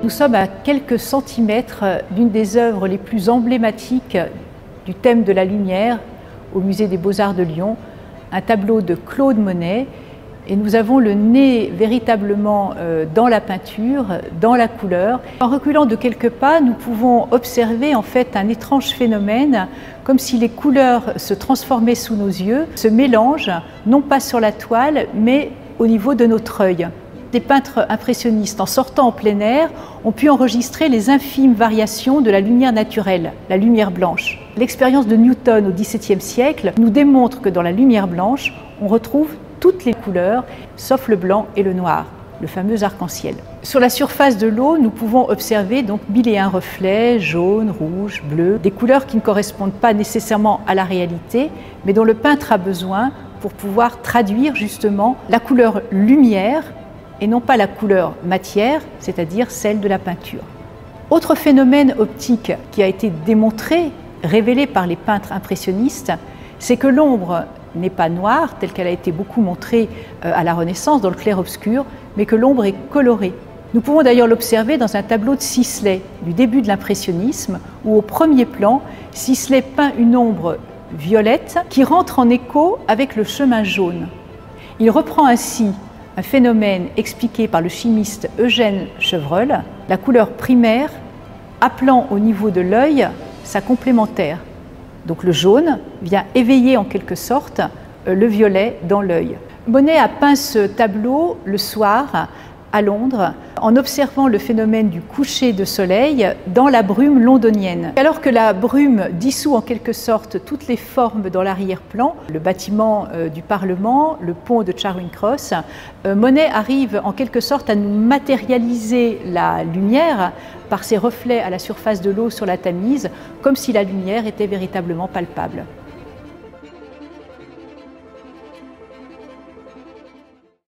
Nous sommes à quelques centimètres d'une des œuvres les plus emblématiques du thème de la lumière au Musée des Beaux-Arts de Lyon, un tableau de Claude Monet. Et nous avons le nez véritablement dans la peinture, dans la couleur. En reculant de quelques pas, nous pouvons observer en fait un étrange phénomène, comme si les couleurs se transformaient sous nos yeux, se mélangent, non pas sur la toile, mais au niveau de notre œil. Des peintres impressionnistes, en sortant en plein air, ont pu enregistrer les infimes variations de la lumière naturelle, la lumière blanche. L'expérience de Newton au XVIIe siècle nous démontre que dans la lumière blanche, on retrouve toutes les couleurs, sauf le blanc et le noir, le fameux arc-en-ciel. Sur la surface de l'eau, nous pouvons observer donc mille et un reflets, jaune, rouge, bleu, des couleurs qui ne correspondent pas nécessairement à la réalité, mais dont le peintre a besoin pour pouvoir traduire justement la couleur lumière et non pas la couleur matière, c'est-à-dire celle de la peinture. Autre phénomène optique qui a été démontré, révélé par les peintres impressionnistes, c'est que l'ombre n'est pas noire, telle qu'elle a été beaucoup montrée à la Renaissance, dans le clair-obscur, mais que l'ombre est colorée. Nous pouvons d'ailleurs l'observer dans un tableau de Sisley, du début de l'impressionnisme, où au premier plan, Sisley peint une ombre violette qui rentre en écho avec le chemin jaune. Il reprend ainsi un phénomène expliqué par le chimiste Eugène Chevreul, la couleur primaire appelant au niveau de l'œil sa complémentaire. Donc le jaune vient éveiller en quelque sorte le violet dans l'œil. Monet a peint ce tableau le soir à Londres en observant le phénomène du coucher de soleil dans la brume londonienne. Alors que la brume dissout en quelque sorte toutes les formes dans l'arrière-plan, le bâtiment du Parlement, le pont de Charing Cross, Monet arrive en quelque sorte à nous matérialiser la lumière par ses reflets à la surface de l'eau sur la Tamise, comme si la lumière était véritablement palpable.